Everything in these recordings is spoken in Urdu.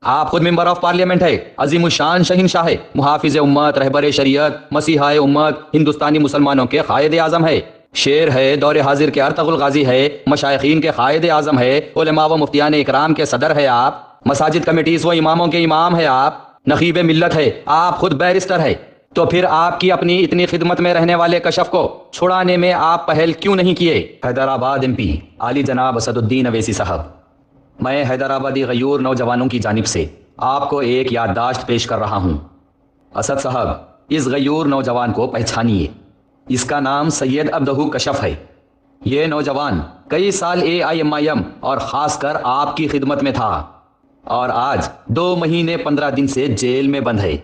آپ خود ممبر آف پارلیمنٹ ہے، عظیم الشان شہنشاہ ہے، محافظ امت، رہبر شریعت، مسیحائے امت، ہندوستانی مسلمانوں کے قائد اعظم ہے، شیر ہے، دور حاضر کے ارطغرل غازی ہے، مشائخین کے قائد اعظم ہے، علماء و مفتیان اکرام کے صدر ہے آپ، مساجد کمیٹیز و اماموں کے امام ہے آپ، نقیب ملت ہے، آپ خود بیرسٹر ہے، تو پھر آپ کی اپنی اتنی خدمت میں رہنے والے کشف کو چھڑانے میں آپ پہل کیوں نہیں کیے؟ حیدرآباد ایم پی عالی جناب اسد الدین اویسی صاحب، میں حیدرآبادی غیور نوجوانوں کی جانب سے آپ کو ایک یادداشت پیش کر رہا ہوں۔ اسد صاحب، اس غیور نوجوان کو پہچانیے، اس کا نام سید عبدہو کشف ہے۔ یہ نوجوان کئی سال AIMIM اور خاص کر آپ کی خدمت میں تھا، اور آج 2 مہینے 15 دن سے جیل میں بند ہے۔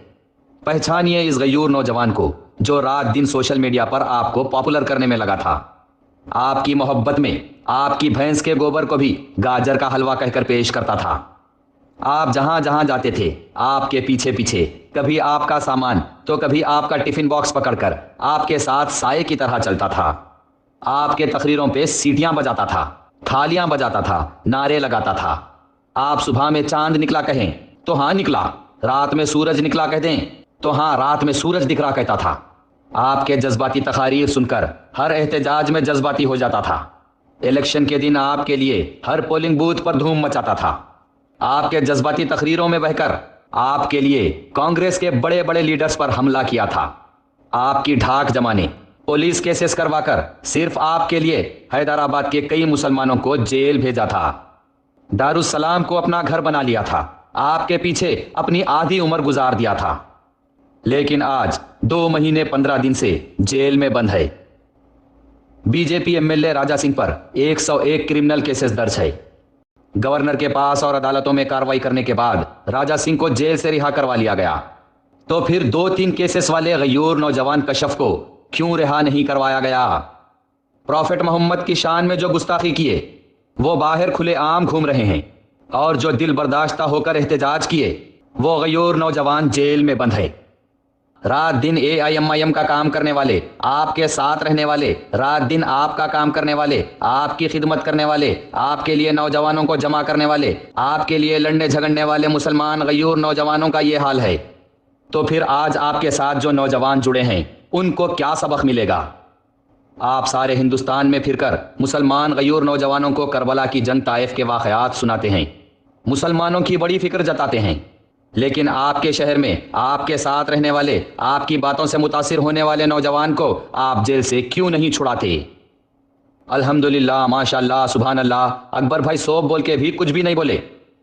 پہچانیے اس غیور نوجوان کو جو رات دن سوشل میڈیا پر آپ کو پاپولر کرنے میں لگا تھا، آپ کی محبت میں آپ کی بھینس کے گوبر کو بھی گاجر کا حلوہ کہہ کر پیش کرتا تھا۔ آپ جہاں جہاں جاتے تھے آپ کے پیچھے پیچھے، کبھی آپ کا سامان تو کبھی آپ کا ٹفن باکس پکڑ کر آپ کے ساتھ سائے کی طرح چلتا تھا۔ آپ کے تقریروں پہ سیٹیاں بجاتا تھا، تھالیاں بجاتا تھا، نعرے لگاتا تھا۔ آپ صبح میں چاند نکلا کہیں تو ہاں نکلا، رات میں سورج نکلا کہہ دیں تو ہاں رات میں سورج دکھ رہا کہتا تھا۔ آپ کے جذباتی تقاریر سن کر ہر احتجاج میں جذباتی ہو جاتا تھا۔ الیکشن کے دن آپ کے لیے ہر پولنگ بوتھ پر دھوم مچاتا تھا۔ آپ کے جذباتی تقریروں میں بہہ کر آپ کے لیے کانگریس کے بڑے بڑے لیڈرز پر حملہ کیا تھا۔ آپ کی ڈھاک جمانے، پولیس کیسز کروا کر صرف آپ کے لیے حیدرآباد کے کئی مسلمانوں کو جیل بھیجا تھا۔ دارالسلام کو اپنا گھر بنا لیا تھا، آپ کے پیچھے اپنی آدھی عمر گزار دیا تھا، لیکن آج 2 مہینے 15 دن سے جیل میں بند ہے۔ BJP MLA راجا سنگھ پر 101 کرمنل کیسز درج ہے۔ گورنر کے پاس اور عدالتوں میں کارروائی کرنے کے بعد راجا سنگھ کو جیل سے رہا کروا لیا گیا، تو پھر 2-3 کیسز والے غیور نوجوان کشف کو کیوں رہا نہیں کروایا گیا؟ پروفٹ محمد کی شان میں جو گستاخی کیے وہ باہر کھلے عام گھوم رہے ہیں، اور جو دل برداشتہ ہو کر احتجاج کیے وہ غیور نوجوان جیل میں بند ہے۔ رات دن AIMIM کا کام کرنے والے، آپ کے ساتھ رہنے والے، رات دن آپ کا کام کرنے والے، آپ کی خدمت کرنے والے، آپ کے لیے نوجوانوں کو جمع کرنے والے، آپ کے لیے لڑنے جھگڑنے والے مسلمان غیور نوجوانوں کا یہ حال ہے، تو پھر آج آپ کے ساتھ جو نوجوان جڑے ہیں ان کو کیا سبق ملے گا؟ آپ سارے ہندوستان میں پھر کر مسلمان غیور نوجوانوں کو کربلا کی جنگ طائف کے واقعات سناتے ہیں، مسلمانوں کی بڑی فکر جتاتے ہیں، لیکن آپ کے شہر میں آپ کے ساتھ رہنے والے، آپ کی باتوں سے متاثر ہونے والے نوجوان کو آپ جیل سے کیوں نہیں چھڑاتے؟ الحمدللہ، ماشاءاللہ، سبحان اللہ، اکبر بھائی سوب بول کے بھی کچھ بھی نہیں بولے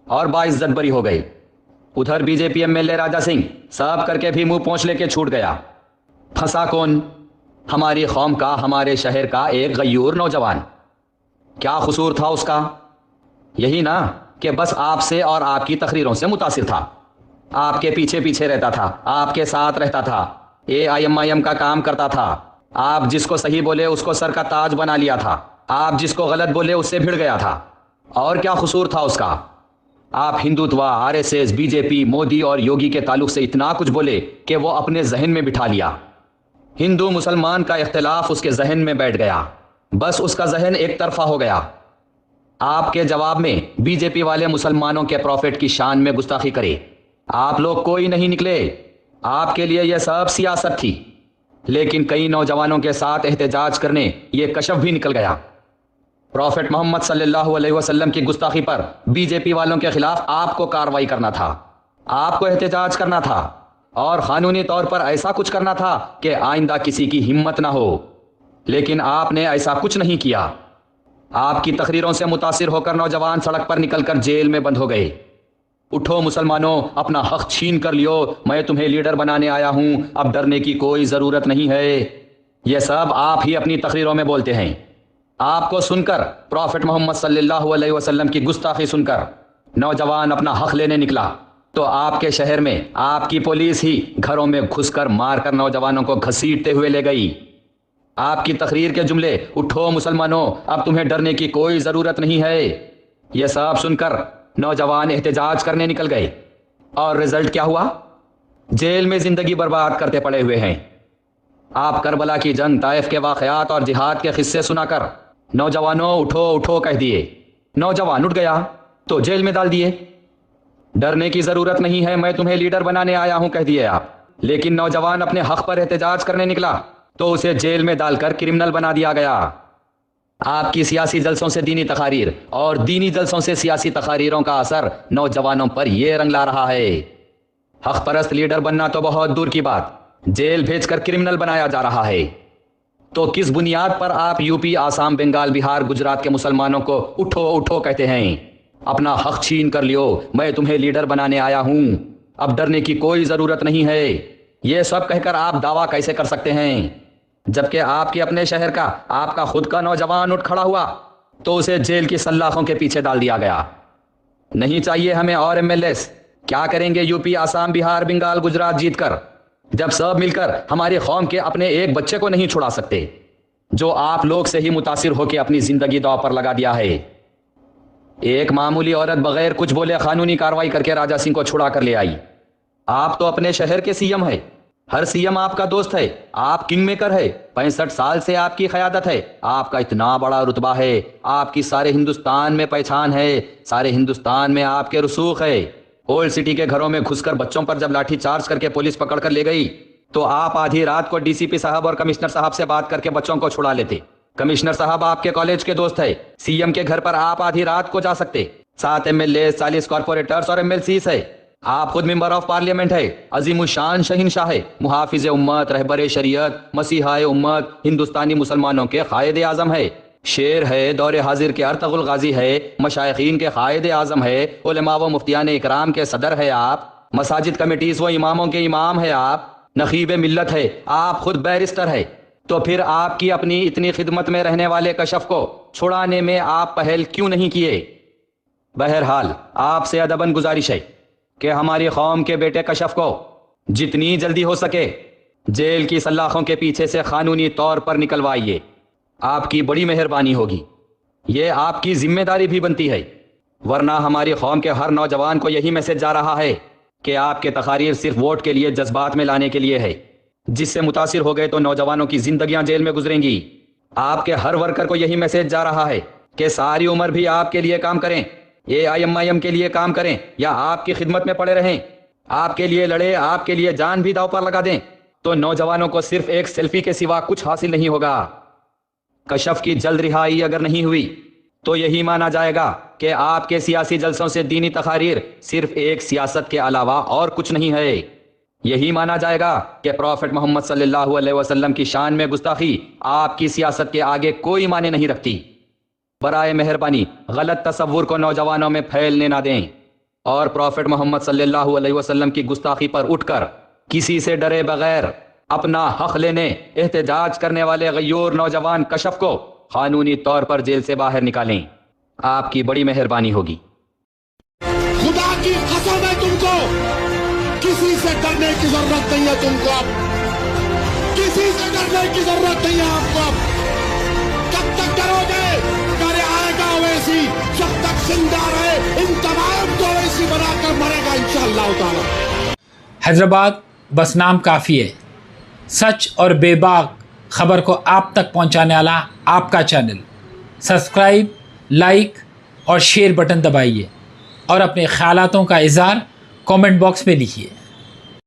اور باعزت بری ہو گئے۔ ادھر BJP MLA راجا سنگھ سب کر کے بھی منہ پونچھ لے کے چھوٹ گیا۔ پھنسا کون؟ ہماری قوم کا، ہمارے شہر کا ایک غیور نوجوان۔ کیا قصور تھا اس کا؟ یہی نا کہ بس آپ سے اور آپ کی تقریروں سے متاثر تھا، آپ کے پیچھے پیچھے رہتا تھا، آپ کے ساتھ رہتا تھا، AIMIM کا کام کرتا تھا، آپ جس کو صحیح بولے اس کو سر کا تاج بنا لیا تھا، آپ جس کو غلط بولے اس سے بھڑ گیا تھا۔ اور کیا قصور تھا اس کا؟ آپ ہندوتوا، RSS، BJP، مودی اور یوگی کے تعلق سے اتنا کچھ بولے کہ وہ اپنے ذہن میں بٹھا لیا۔ ہندو مسلمان کا اختلاف اس کے ذہن میں بیٹھ گیا، بس اس کا ذہن ایک طرفہ ہو گیا۔ آپ کے جواب میں BJP والے مسلمانوں کے پروفٹ کی شان میں گستاخی کرے، آپ لوگ کوئی نہیں نکلے، آپ کے لیے یہ سب سیاست تھی، لیکن کئی نوجوانوں کے ساتھ احتجاج کرنے یہ کشف بھی نکل گیا۔ پروفٹ محمد صلی اللہ علیہ وسلم کی گستاخی پر BJP والوں کے خلاف آپ کو کارروائی کرنا تھا، آپ کو احتجاج کرنا تھا، اور قانونی طور پر ایسا کچھ کرنا تھا کہ آئندہ کسی کی ہمت نہ ہو، لیکن آپ نے ایسا کچھ نہیں کیا۔ آپ کی تقریروں سے متاثر ہو کر نوجوان سڑک پر نکل کر جیل میں بند ہو گئے۔ اٹھو مسلمانوں، اپنا حق چھین کر لیو، میں تمہیں لیڈر بنانے آیا ہوں، اب ڈرنے کی کوئی ضرورت نہیں ہے۔ یہ سب آپ ہی اپنی تقریروں میں بولتے ہیں۔ آپ کو سن کر، پروفٹ محمد صلی اللہ علیہ وسلم کی گستاخی سن کر نوجوان اپنا حق لینے نکلا، تو آپ کے شہر میں آپ کی پولیس ہی گھروں میں گھس کر مار کر نوجوانوں کو گھسیٹتے ہوئے لے گئی۔ آپ کی تقریر کے جملے، اٹھو مسلمانوں، اب تمہیں ڈرنے کی کوئی ضرورت نہیں ہے، یہ سب سن کر نوجوان احتجاج کرنے نکل گئے، اور رزلٹ کیا ہوا؟ جیل میں زندگی برباد کرتے پڑے ہوئے ہیں۔ آپ کربلا کی جنگ، طائف کے واقعات اور جہاد کے قصے سنا کر نوجوانوں اٹھو اٹھو کہہ دیے، نوجوان اٹھ گیا تو جیل میں ڈال دیے۔ ڈرنے کی ضرورت نہیں ہے، میں تمہیں لیڈر بنانے آیا ہوں کہہ دیے آپ۔ لیکن نوجوان اپنے حق پر احتجاج کرنے نکلا تو اسے جیل میں ڈال کر کرمنل بنا دیا گیا۔ آپ کی سیاسی جلسوں سے دینی تقاریر اور دینی جلسوں سے سیاسی تقاریروں کا اثر نوجوانوں پر یہ رنگ لا رہا ہے۔ حق پرست لیڈر بننا تو بہت دور کی بات، جیل بھیج کر کرمنل بنایا جا رہا ہے۔ تو کس بنیاد پر آپ یو پی، آسام، بنگال، بہار، گجرات کے مسلمانوں کو اٹھو اٹھو کہتے ہیں؟ اپنا حق چھین کر لیو، میں تمہیں لیڈر بنانے آیا ہوں، اب ڈرنے کی کوئی ضرورت نہیں ہے۔ یہ سب کہہ کر آپ دعویٰ کیسے کر سکتے ہیں جبکہ آپ کے اپنے شہر کا، آپ کا خود کا نوجوان اٹھ کھڑا ہوا تو اسے جیل کی سلاخوں کے پیچھے ڈال دیا گیا؟ نہیں چاہیے ہمیں اور ایم ایل ایس، کیا کریں گے یو پی، آسام، بہار، بنگال، گجرات جیت کر جب سب مل کر ہماری قوم کے اپنے ایک بچے کو نہیں چھڑا سکتے جو آپ لوگ سے ہی متاثر ہو کے اپنی زندگی داؤ پر لگا دیا ہے۔ ایک معمولی عورت بغیر کچھ بولے قانونی کارروائی کر کے راجا سنگھ کو چھڑا کر لے آئی۔ آپ تو اپنے شہر کے سی ایم ہے، ہر سی ایم آپ کا دوست ہے، آپ کنگ میکر ہے، 65 سال سے آپ کی قیادت ہے، آپ کا اتنا بڑا رتبہ ہے، آپ کی سارے ہندوستان میں پہچان ہے، سارے ہندوستان میں آپ کے رسوخ ہے۔ اولڈ سٹی کے گھروں میں گھس کر بچوں پر جب لاٹھی چارج کر کے پولیس پکڑ کر لے گئی تو آپ آدھی رات کو ڈی سی پی صاحب اور کمشنر صاحب سے بات کر کے بچوں کو چھڑا لیتے۔ کمشنر صاحب آپ کے کالج کے دوست ہے، سی ایم کے گھر پر آپ آدھی رات کو جا سکتے۔ 7 ایم ایل اے، 40 کارپوریٹرز اور ایم ایل سیز ہے، آپ خود ممبر آف پارلیمنٹ ہے، عظیم الشان شہنشاہ ہے، محافظ امت، رہبر شریعت، مسیحا امت، ہندوستانی مسلمانوں کے قائد اعظم ہے، شیر ہے، دور حاضر کے ارطغرل غازی ہے، مشائخین کے قائد اعظم ہے، علماء و مفتیان اکرام کے صدر ہے آپ، مساجد کمیٹیز و اماموں کے امام ہے آپ، نقیب ملت ہے، آپ خود بیرسٹر ہے۔ تو پھر آپ کی اپنی اتنی خدمت میں رہنے والے کشف کو چھڑانے میں آپ پہل کیوں نہیں کیے؟ بہرحال آپ سے ادباً گزارش ہے کہ ہماری قوم کے بیٹے کشف کو جتنی جلدی ہو سکے جیل کی سلاخوں کے پیچھے سے قانونی طور پر نکلوائیے، آپ کی بڑی مہربانی ہوگی، یہ آپ کی ذمہ داری بھی بنتی ہے، ورنہ ہماری قوم کے ہر نوجوان کو یہی میسج جا رہا ہے کہ آپ کے تقاریر صرف ووٹ کے لیے، جذبات میں لانے کے لیے ہے، جس سے متاثر ہو گئے تو نوجوانوں کی زندگیاں جیل میں گزریں گی۔ آپ کے ہر ورکر کو یہی میسج جا رہا ہے کہ ساری عمر بھی آپ کے لیے کام کریں، ایم کے لیے کام کریں یا آپ کی خدمت میں پڑے رہیں، آپ کے لیے لڑے، آپ کے لیے جان بھی داؤ پر لگا دیں، تو نوجوانوں کو صرف ایک سیلفی کے سوا کچھ حاصل نہیں ہوگا۔ کشف کی جلد رہائی اگر نہیں ہوئی تو یہی مانا جائے گا کہ آپ کے سیاسی جلسوں سے دینی تقاریر صرف ایک سیاست کے علاوہ اور کچھ نہیں ہے۔ یہی مانا جائے گا کہ پروفٹ محمد صلی اللہ علیہ وسلم کی شان میں گستاخی آپ کی سیاست کے آگے کوئی معنی نہیں رکھتی۔ برائے مہربانی غلط تصور کو نوجوانوں میں پھیلنے نہ دیں اور پروفٹ محمد صلی اللہ علیہ وسلم کی گستاخی پر اٹھ کر کسی سے ڈرے بغیر اپنا حق لینے احتجاج کرنے والے غیور نوجوان کشف کو قانونی طور پر جیل سے باہر نکالیں، آپ کی بڑی مہربانی ہوگی۔ خدا کی قسم ہے تم کو کسی سے ڈرنے کی ضرورت نہیں ہے، تم کو اب کسی سے ڈرنے کی ضرورت نہیں ہے آپ کو اب۔ کب تک ڈرو گے؟ ڈر آئے گا اویسی، جب تک زندہ رہے ان تمام کو اویسی بنا کر مرے گا انشاءاللہ تعالی۔ حیدرآباد بس نام کافی ہے، سچ اور بے باک خبر کو آپ تک پہنچانے والا آپ کا چینل۔ سبسکرائب، لائک اور شیئر بٹن دبائیے اور اپنے خیالاتوں کا اظہار کامنٹ باکس میں لکھیے۔